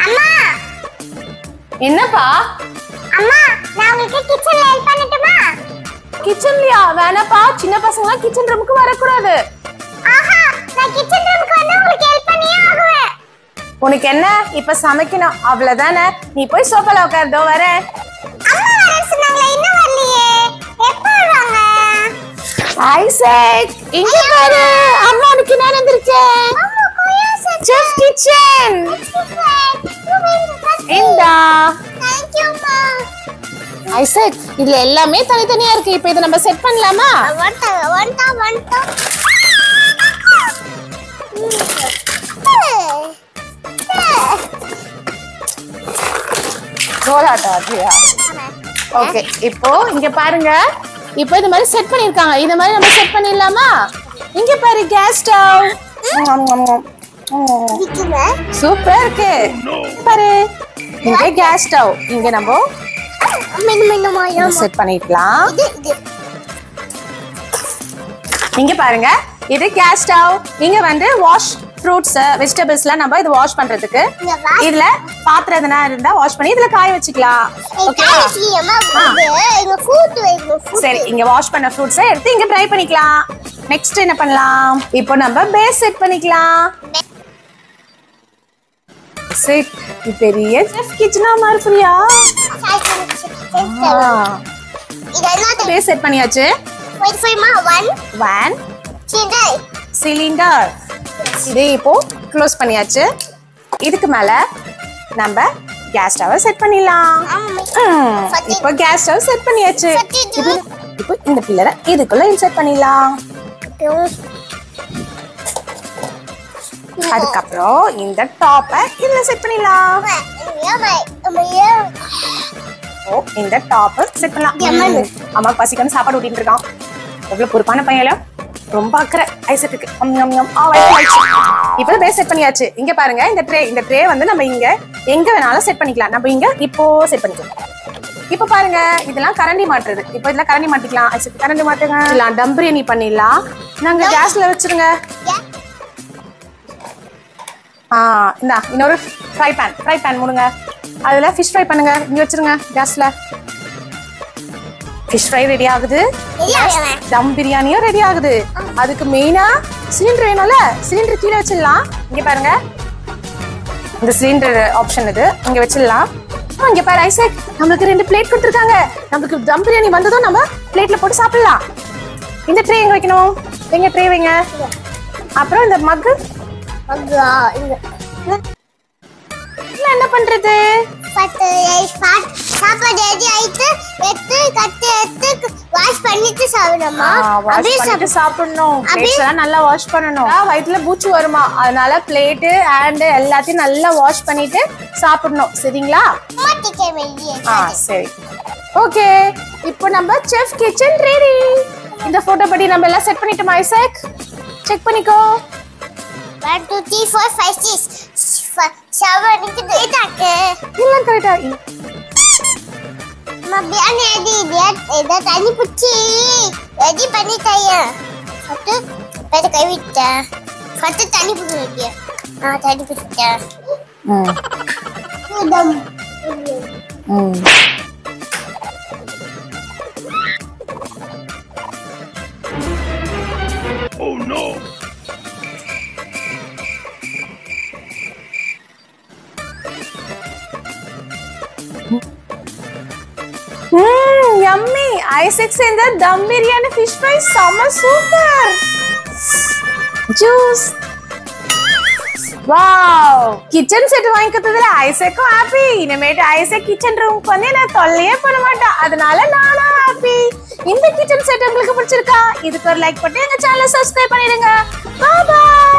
அம்மா என்னப்பா? அம்மா நான் உங்களுக்கு கிச்சன்ல ஹெல்ப் பண்ணட்டுமா? கிச்சன்லயா? வேணாப்பா, சின்ன பசங்க கிச்சன் ரூமுக்கு வரக்கூடாது. ஆஹா, நான் கிச்சன் ரூமுக்கு வந்து உங்களுக்கு ஹெல்ப் பண்ணியே ஆகுவேன். உனக்கு என்ன இப்ப சமைக்கணும் அவ்வளவுதானே? நீ போய் சோஃபால உட்கார்தோ வர. அம்மா வரேன்னு சொன்னாங்களே, இன்னும் வரலையே. எப்ப வருவாங்க? ஐசக், இங்க பாரு, அம்மா உனக்கு நான் வந்திருக்கேன். Chef kitchen. இந்தா. Thank you அம்மா. ஐசக், இதுல எல்லாமே தனித்தனியா இருக்கு. இப்போ இத நம்ம செட் பண்ணலாமா? வந்துட்டா. ரோலாட்டா அப்படியா? ஓகே, இப்போ இங்க பாருங்க. இப்போ இந்த மாதிரி செட் பண்ணிருக்காங்க. இந்த மாதிரி நம்ம செட் பண்ணிடலாமா? இங்க பாரு, கேஸ் ஸ்டவ். சூப்பரா இருக்கு. பாரு, இங்க கேஸ் ஸ்டவ். இங்க நம்ம செட் பண்ணிக்கலாம். இங்க பாருங்க, இது கேஸ் ஸ்டவ். இங்க வந்து வாஷ் ஃப்ரூட்ஸ் வெஜிடபிள்ஸ்லாம் நம்ம இது வாஷ் பண்றதுக்கு. இதுல பாத்திரம் எதனா இருந்தா வாஷ் பண்ணி இதுல காய வச்சுக்கலாம். ஓகேவா? சரி, இங்க வாஷ் பண்ண ஃப்ரூட்ஸை எடுத்து இங்க ட்ரை பண்ணிக்கலாம். நெக்ஸ்ட் என்ன பண்ணலாம்? இப்போ நம்ம பேஸ் செட் பண்ணிக்கலாம். செட் பெரிய செஃப் கிச்சனா மாறுறியா? பேஸ் செட் பண்ணியாச்சு. One cylinder. இது இப்போ க்ளோஸ் பண்ணியாச்சு. இதுக்கு மேல நம்ம கேஸ் ஸ்டவ் செட் பண்ணிடலாம். இப்போ கேஸ் ஸ்டவ் செட் பண்ணியாச்சு. இப்போ இந்த பில்லரை இதுக்குள்ள இன்சர்ட் பண்ணிடலாம். அதுக்கப்புறம் இந்த டாப்பை இதுல செட் பண்ணிடலாம். இந்த டாப்பை செட் பண்ணலாம். அம்மா பசிக்கணும், சாப்பாடு ஊட்டிட்டு இருக்கான். எவ்வளவு பொறுப்பான பையன், ரொம்ப அக்கறை ஐசத்துக்கு. இப்போ பேஸ் செட் பண்ணியாச்சு. இங்க பாருங்க, இந்த ட்ரே வந்து நம்ம இங்க எங்க வேணாலும் செட் பண்ணிக்கலாம். நம்ம இங்க இப்போ செட் பண்ணிக்கலாம். இப்போ பாருங்க, இதெல்லாம் கரண்டி மாட்டுறது. இப்போ இதெல்லாம் கரண்டி மாட்டிக்கலாம். ஐசத்துக்கு கரண்டி மாட்டுங்க. டம் பிரியாணி பண்ணிடலாம். நாங்க கேஸ்ல வச்சிருங்க. இந்தா இன்னொரு ஃப்ரை பேன் மூடுங்க. அதுல ஃபிஷ் ஃப்ரை பண்ணுங்க. இங்க வச்சிருங்க கேஸ்ல. ஃபிஷ் ஃப்ரை ரெடி ஆகுது. தம் பிரியாணியும் ரெடி ஆகுது. அதுக்கு மெயினா சிலிண்டர் வேணும்ல, சிலிண்டர் கீழே வச்சிடலாம். இங்க பாருங்க, இந்த சிலிண்டர் ஆப்ஷன் இது இங்க வச்சிடலாம். இங்க பாரு ஐசக், நம்மளுக்கு 2 பிளேட் கொடுத்துருக்காங்க. நமக்கு தம் பிரியாணி வந்ததும் நம்ம பிளேட்ல போட்டு சாப்பிடலாம். இந்த ட்ரே எங்க வைக்கணும்? எங்க ட்ரே வைங்க. அப்புறம் இந்த மக்கு என்ன பண்றது? சாப்பாடு ரெடி ஆயிட்டு எடுத்து கட்டி எடுத்து வாஷ் பண்ணிட்டு சாப்பிடணுமா? வாஷ் பண்ணிட்டு சாப்பிடணும். பிளேட்ஸ் எல்லாம் நல்லா வாஷ் பண்ணணும். வயித்துல பூச்சி வருமா, அதனால பிளேட் ஹேண்ட் எல்லாத்தையும் நல்லா வாஷ் பண்ணிட்டு சாப்பிடணும். சரிங்களா? சரி, ஓகே. இப்போ நம்ம செஃப் கிச்சன் ரெடி. இந்த போட்டோ படி நம்ம எல்லாம் செட் பண்ணிட்டோமா ஐசக்? செக் பண்ணிக்கோ. 1 2 3 4 5 6 7 8 எல்லாம் கரெக்டா. பிரியாணி இதை தண்ணி பிடிச்சி ரெடி பண்ணிட்டாயா? ஃபஸ்ட்டு கை விட்டேன். ஃபஸ்ட்டு தண்ணி பிடிச்சி வைக்க. தண்ணி பிடிச்சிட்டேன். Oh no! yummy. ஐசக் செஞ்ச தம் பிரியாணி ஃபிஷ் ஃப்ரை செம super. Juice. Wow, kitchen set வாங்கிக்கிறதுல ஐசக்கும் ஹாப்பி. இனிமேட்டு ஐசக் கிச்சன் ரூமுக்கு வந்து நான் தொல்லையே பண்ண மாட்டேன். அதனால நானும் ஹாப்பி. இந்த கிச்சன் செட் உங்களுக்கு பிடிச்சிருக்கா? இதுக்கு ஒரு லைக் போட்டு எங்க சேனலை சப்ஸ்கிரைப் பண்ணிடுங்க. பாய் பாய்.